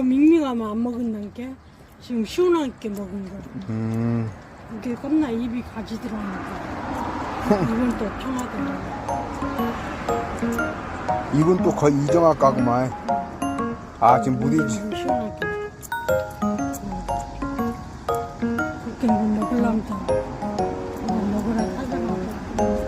밍밍하면 안 먹는다는 게 지금 시원하게 먹은 거. 이게 겁나 입이 가지더라니까. 이건 또 청하더라고. 이건 또 거의 이정학 가구만. 아, 지금 물이. 시원하게. 그렇게 뭐 먹으려면 또 먹으라 하더라고.